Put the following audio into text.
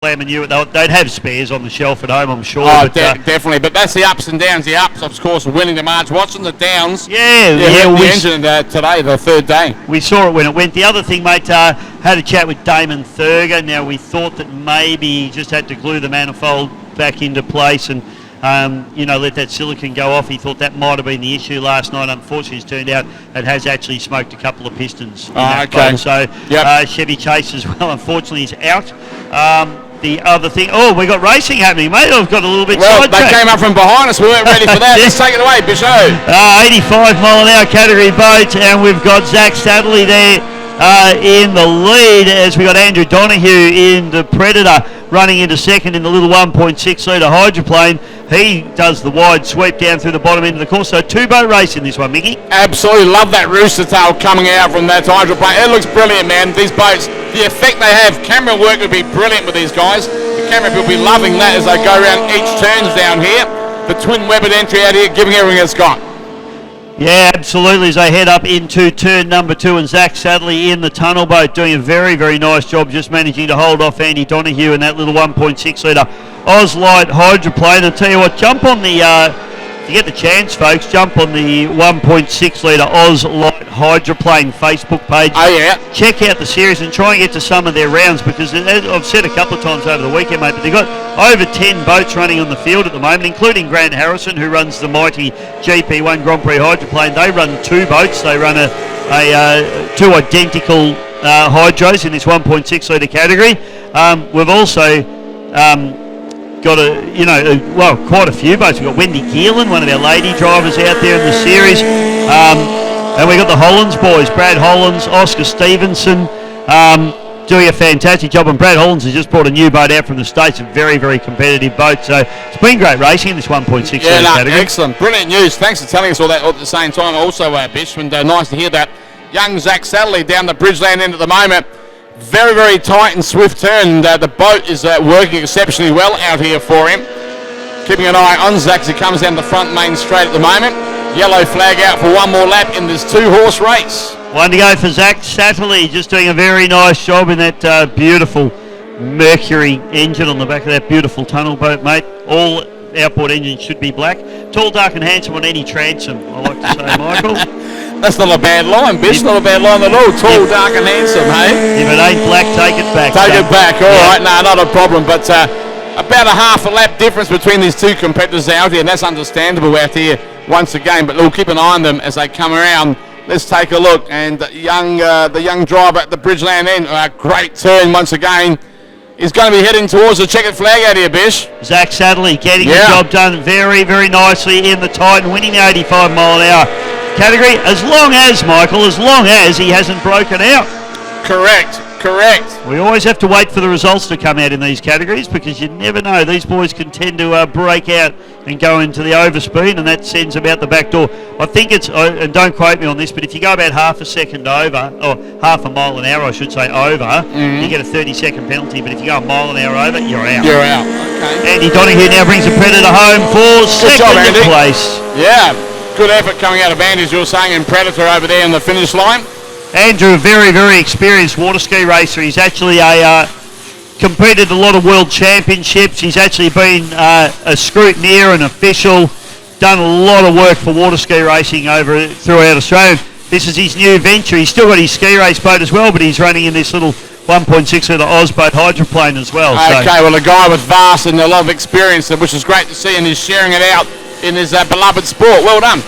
Slamming you, they'd have spares on the shelf at home, I'm sure. Oh, but, definitely. But that's the ups and downs. The ups, of course, are winning the March. Watching the downs. Yeah, the engine today, the third day. We saw it when it went. The other thing, mate, had a chat with Damon Thurger. Now, we thought that maybe he just had to glue the manifold back into place and, let that silicon go off. He thought that might have been the issue last night. Unfortunately, it's turned out it has actually smoked a couple of pistons in that boat. So, Chevy Chase as well, unfortunately, is out. The other thing, we got racing happening, mate. I've got a little bit sidetracked. They came up from behind us. We weren't ready for that. Let's take it away, Bishop. 85 mile an hour category boat, and we've got Zach Sadley there in the lead as we got Andrew Donoghue in the Predator running into second in the little 1.6 litre hydroplane. He does the wide sweep down through the bottom end of the course. So two-boat race in this one, Mickey. Absolutely love that rooster tail coming out from that hydroplane. It looks brilliant, man. These boats, the effect they have, camera work would be brilliant with these guys. The camera will be loving that as they go around each turns down here. The twin webbed entry out here, giving everything it's got. Yeah, absolutely, as they head up into turn number 2, and Zach Sadley in the tunnel boat doing a very, very nice job, just managing to hold off Andy Donoghue in that little 1.6 litre Ozlite hydroplane. I'll tell you what, jump on the, if you get the chance, folks, jump on the 1.6 litre Ozlite hydroplane Facebook page. Oh, yeah. Check out the series and try and get to some of their rounds, because I've said a couple of times over the weekend, mate, but they've got over 10 boats running on the field at the moment, including Grant Harrison, who runs the mighty GP1 Grand Prix hydroplane. They run 2 boats. They run two identical hydros in this 1.6 litre category. We've also got quite a few boats. We've got Wendy Geelan, one of our lady drivers out there in the series. And we've got the Hollands boys, Brad Hollands, Oscar Stevenson, doing a fantastic job. And Brad Hollands has just brought a new boat out from the States, a very, very competitive boat. So it's been great racing in this 1.6 category. Excellent. Brilliant news. Thanks for telling us all that at the same time. Also, Bish, and nice to hear that. Young Zach Sadley down the Bridgeland end at the moment. Very, very tight and swift turn. And, the boat is working exceptionally well out here for him. Keeping an eye on Zach as he comes down the front main straight at the moment. Yellow flag out for one more lap in this 2-horse race. One to go for Zach Sadley, just doing a very nice job in that beautiful Mercury engine on the back of that beautiful tunnel boat, mate. All outboard engines should be black. Tall, dark and handsome on any transom, I like to say, Michael. That's not a bad line, Bish. Not a bad line at all. Tall, dark and handsome, hey? If it ain't black, take it back. Take it back. All right, no, not a problem. But about a half a lap difference between these two competitors out here, and that's understandable out here once again. But we'll keep an eye on them as they come around. Let's take a look. And the young driver at the Bridgeland end, a great turn once again. He's going to be heading towards the checkered flag out here, Bish. Zach Sadley getting the job done very, very nicely in the Titan, winning the 85 mile an hour category, as long as he hasn't broken out. Correct. We always have to wait for the results to come out in these categories, because you never know. These boys can tend to break out and go into the overspeed, and that sends them out the back door. I think it's, and don't quote me on this, but if you go about half a second over, or half a mile an hour, I should say, over, you get a 30-second penalty. But if you go a mile an hour over, you're out. You're out. Okay. Andy Donoghue now brings the Predator home for second place. Yeah, good effort coming out of Andy, as you were saying, in Predator over there in the finish line. Andrew, a very, very experienced water ski racer. He's actually competed a lot of world championships. He's actually been a scrutineer, an official, done a lot of work for water ski racing throughout Australia. This is his new venture. He's still got his ski race boat as well, but he's running in this little 1.6 litre Ozboat hydroplane as well. Okay, well, a guy with vast and a lot of experience, which is great to see, and he's sharing it out in his beloved sport. Well done.